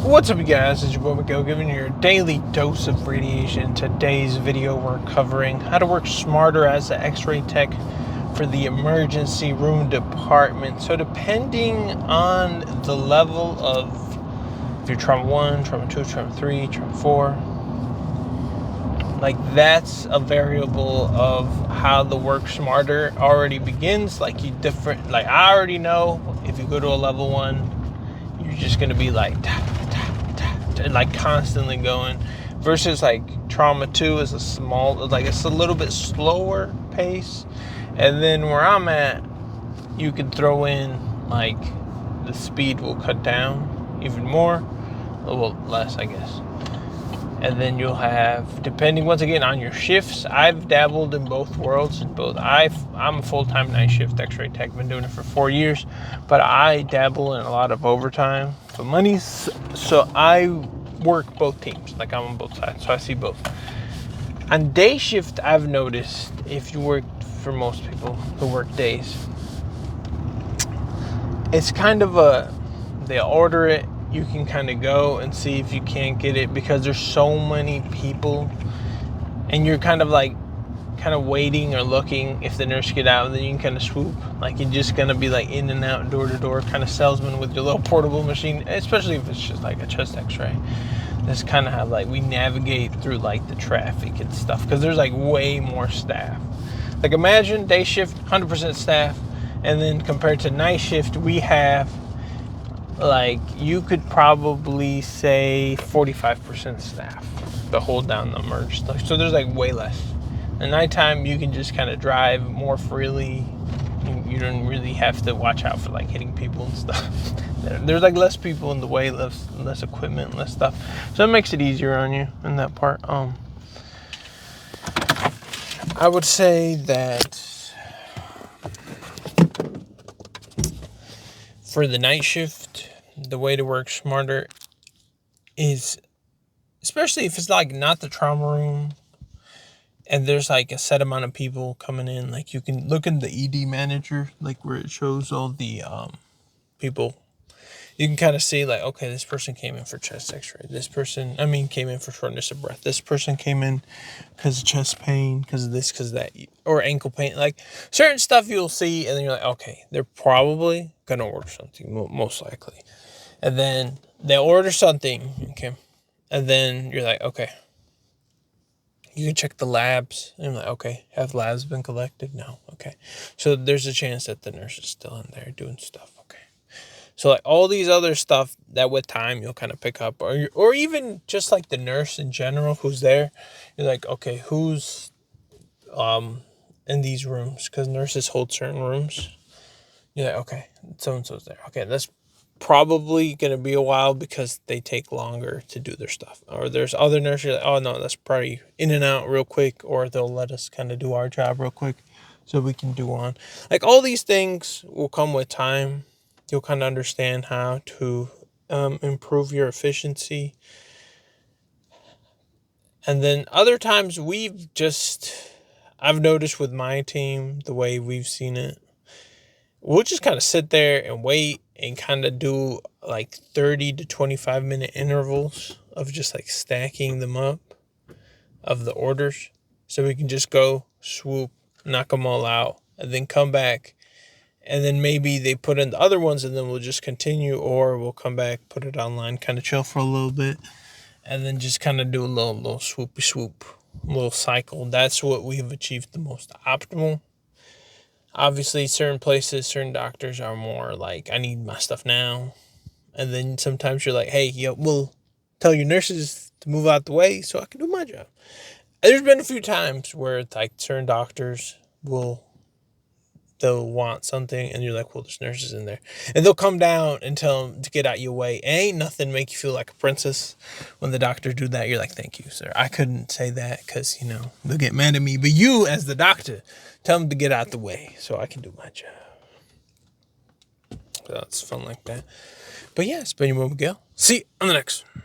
What's up, you guys? It's your boy Miguel giving you your daily dose of radiation. Today's video, we're covering how to work smarter as an X-ray tech for the emergency room department. So depending on the level of, if you're trauma 1, trauma 2, trauma 3, trauma 4, like that's a variable of how the work smarter already begins. Like I already know if you go to a level 1, you're just going to be like like constantly going, versus like trauma 2 is it's a little bit slower pace. And then where I'm at, you could throw in like the speed will cut down even more, a little less I guess. And then you'll have, depending once again on your shifts, I've dabbled in both worlds. I'm a full-time night shift X-ray tech, been doing it for 4 years, but I dabble in a lot of overtime for money. So I work both teams, like I'm on both sides, so I see both. On day shift, I've noticed, if you work, for most people who work days, it's kind of they order it, you can kind of go and see if you can't get it, because there's so many people and you're kind of waiting or looking if the nurse get out, and then you can kind of swoop, like you're just gonna be like in and out, door to door kind of salesman with your little portable machine, especially if it's just like a chest x-ray. That's kind of how like we navigate through like the traffic and stuff, because there's like way more staff. Like imagine day shift 100% staff, and then compared to night shift, we have, like, you could probably say 45% staff to hold down the merge stuff. So there's like way less. At nighttime, you can just kind of drive more freely. You don't really have to watch out for like hitting people and stuff. There's like less people in the way, less equipment, less stuff. So it makes it easier on you in that part. I would say that for the night shift, the way to work smarter is, especially if it's like not the trauma room and there's like a set amount of people coming in, like you can look in the ED manager, like where it shows all the people. You can kind of see like, okay, this person came in for chest x-ray. This person, came in for shortness of breath. This person came in because of chest pain, because of this, because of that, or ankle pain. Like certain stuff you'll see, and then you're like, okay, they're probably going to order something, most likely. And then they'll order something, okay? And then you're like, okay. You can check the labs. And you're like, okay, have labs been collected? No, okay. So there's a chance that the nurse is still in there doing stuff, okay. So like all these other stuff that with time you'll kind of pick up, or even just like the nurse in general who's there. You're like, okay, who's in these rooms? Because nurses hold certain rooms. You're like, okay, so-and-so's there. Okay, that's probably going to be a while because they take longer to do their stuff. Or there's other nurses, you're like, oh no, that's probably in and out real quick, or they'll let us kind of do our job real quick so we can do on. Like all these things will come with time. You'll kind of understand how to improve your efficiency. And then other times I've noticed with my team, the way we've seen it, we'll just kind of sit there and wait and kind of do like 30 to 25 minute intervals of just like stacking them up of the orders. So we can just go, swoop, knock them all out, and then come back. And then maybe they put in the other ones, and then we'll just continue, or we'll come back, put it online, kind of chill for a little bit, and then just kind of do a little swoopy swoop, little cycle. That's what we have achieved the most optimal. Obviously, certain places, certain doctors are more like, I need my stuff now. And then sometimes you're like, hey, we'll tell your nurses to move out the way so I can do my job. And there's been a few times where like certain doctors they'll want something, and you're like, well, there's nurses in there. And they'll come down and tell them to get out your way. Ain't nothing make you feel like a princess when the doctor do that. You're like, thank you, sir. I couldn't say that because, they'll get mad at me. But you, as the doctor, tell them to get out the way so I can do my job. So it's fun like that. But yeah, it's been your boy Miguel. See you on the next one.